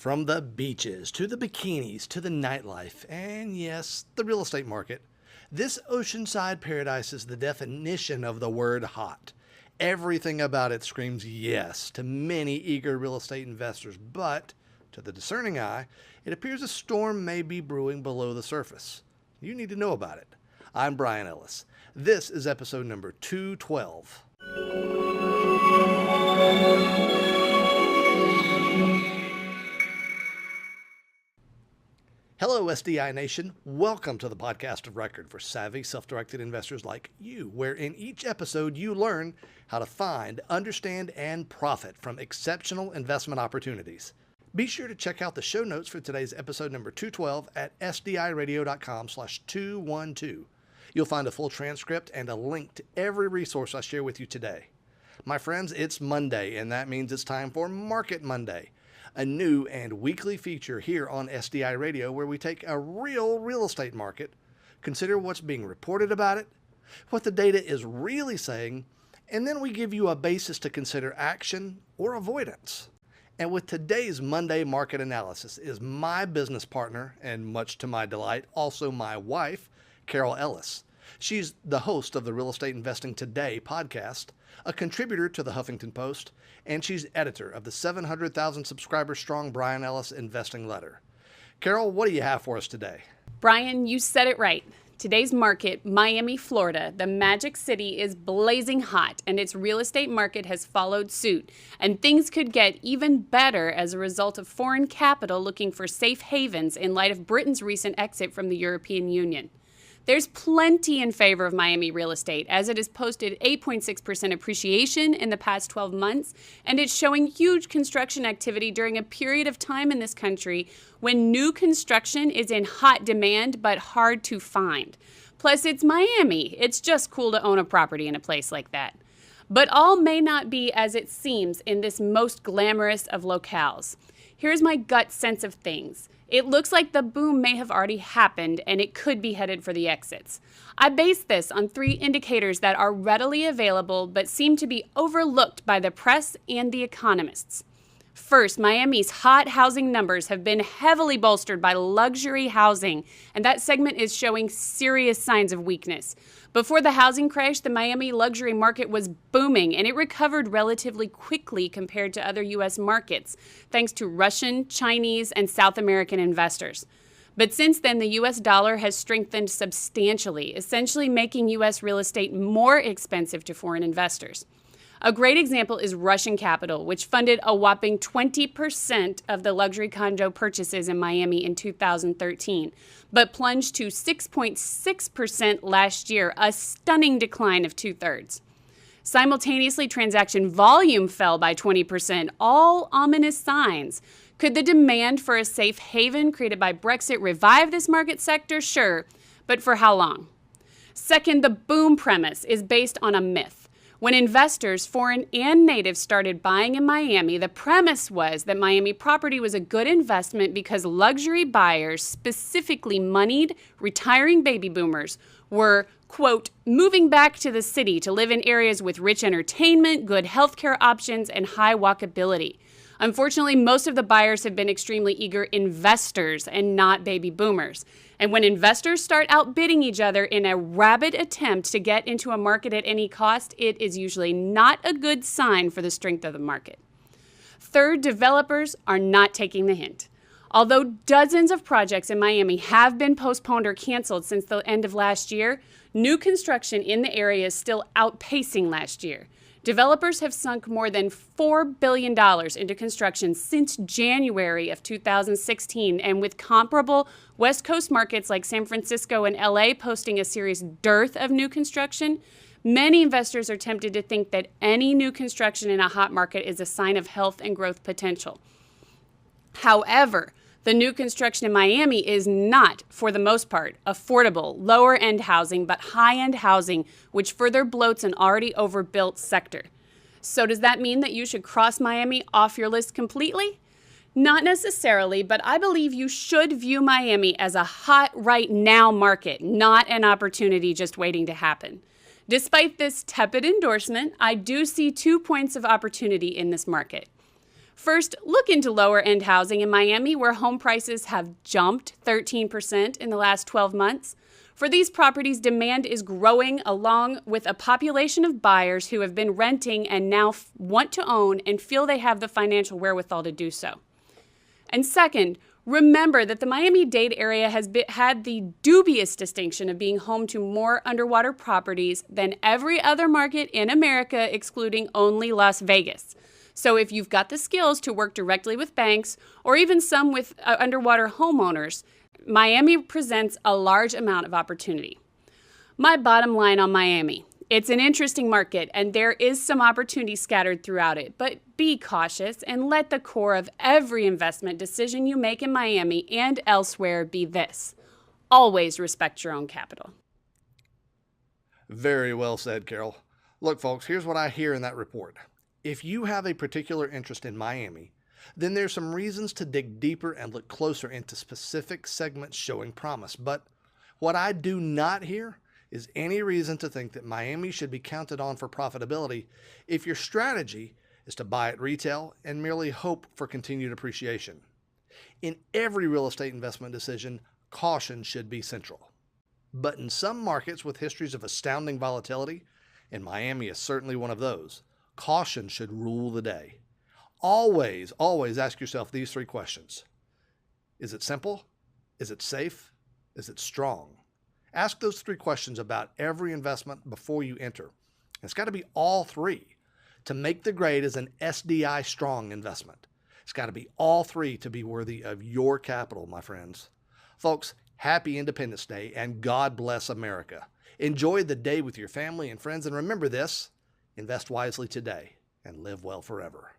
From the beaches, to the bikinis, to the nightlife, and yes, the real estate market, this oceanside paradise is the definition of the word hot. Everything about it screams yes to many eager real estate investors, but to the discerning eye, it appears a storm may be brewing below the surface. You need to know about it. I'm Brian Ellis. This is episode number 212. Hello, SDI Nation. Welcome to the podcast of record for savvy, self-directed investors like you, where in each episode you learn how to find, understand, and profit from exceptional investment opportunities. Be sure to check out the show notes for today's episode number 212 at sdiradio.com/212. You'll find a full transcript and a link to every resource I share with you today. My friends, it's Monday, and that means it's time for Market Monday, a new and weekly feature here on SDI Radio where we take a real estate market, consider what's being reported about it, what the data is really saying, and then we give you a basis to consider action or avoidance. And with today's Monday market analysis is my business partner, and much to my delight, also my wife, Carol Ellis. She's the host of the Real Estate Investing Today podcast, a contributor to the Huffington Post, and she's editor of the 700,000 subscriber strong Brian Ellis Investing Letter. Carol, what do you have for us today? Brian, you said it right. Today's market, Miami, Florida, the Magic City, is blazing hot, and its real estate market has followed suit. And things could get even better as a result of foreign capital looking for safe havens in light of Britain's recent exit from the European Union. There's plenty in favor of Miami real estate, as it has posted 8.6% appreciation in the past 12 months, and it's showing huge construction activity during a period of time in this country when new construction is in hot demand but hard to find. Plus, it's Miami. It's just cool to own a property in a place like that. But all may not be as it seems in this most glamorous of locales. Here's my gut sense of things. It looks like the boom may have already happened and it could be headed for the exits. I base this on 3 indicators that are readily available but seem to be overlooked by the press and the economists. First, Miami's hot housing numbers have been heavily bolstered by luxury housing, and that segment is showing serious signs of weakness. Before the housing crash, the Miami luxury market was booming, and it recovered relatively quickly compared to other U.S. markets, thanks to Russian, Chinese, and South American investors. But since then, the U.S. dollar has strengthened substantially, essentially making U.S. real estate more expensive to foreign investors. A great example is Russian capital, which funded a whopping 20% of the luxury condo purchases in Miami in 2013, but plunged to 6.6% last year, a stunning decline of 2/3. Simultaneously, transaction volume fell by 20%, all ominous signs. Could the demand for a safe haven created by Brexit revive this market sector? Sure, but for how long? Second, the boom premise is based on a myth. When investors, foreign and native, started buying in Miami, the premise was that Miami property was a good investment because luxury buyers, specifically moneyed, retiring baby boomers, were, quote, moving back to the city to live in areas with rich entertainment, good healthcare options, and high walkability. Unfortunately, most of the buyers have been extremely eager investors and not baby boomers. And when investors start outbidding each other in a rabid attempt to get into a market at any cost, it is usually not a good sign for the strength of the market. Third, developers are not taking the hint. Although dozens of projects in Miami have been postponed or canceled since the end of last year, new construction in the area is still outpacing last year. Developers have sunk more than $4 billion into construction since January of 2016, and with comparable West Coast markets like San Francisco and LA posting a serious dearth of new construction, many investors are tempted to think that any new construction in a hot market is a sign of health and growth potential. However, the new construction in Miami is not, for the most part, affordable, lower-end housing, but high-end housing, which further bloats an already overbuilt sector. So does that mean that you should cross Miami off your list completely? Not necessarily, but I believe you should view Miami as a hot right now market, not an opportunity just waiting to happen. Despite this tepid endorsement, I do see 2 points of opportunity in this market. First, look into lower-end housing in Miami, where home prices have jumped 13% in the last 12 months. For these properties, demand is growing along with a population of buyers who have been renting and now want to own and feel they have the financial wherewithal to do so. And second, remember that the Miami-Dade area has had the dubious distinction of being home to more underwater properties than every other market in America, excluding only Las Vegas. So if you've got the skills to work directly with banks or even some with underwater homeowners, Miami presents a large amount of opportunity. My bottom line on Miami: it's an interesting market and there is some opportunity scattered throughout it, but be cautious and let the core of every investment decision you make in Miami and elsewhere be this: always respect your own capital. Very well said, Carol. Look, folks, here's what I hear in that report. If you have a particular interest in Miami, then there's some reasons to dig deeper and look closer into specific segments showing promise. But what I do not hear is any reason to think that Miami should be counted on for profitability if your strategy is to buy at retail and merely hope for continued appreciation. In every real estate investment decision, caution should be central. But in some markets with histories of astounding volatility, and Miami is certainly one of those, caution should rule the day. Always ask yourself these three questions. Is it simple? Is it safe? Is it strong? Ask those three questions about every investment before you enter. It's got to be all three to make the grade as an SDI strong investment. It's got to be all three to be worthy of your capital, my friends. Folks, happy Independence Day and God bless America. Enjoy the day with your family and friends, and remember this: invest wisely today and live well forever.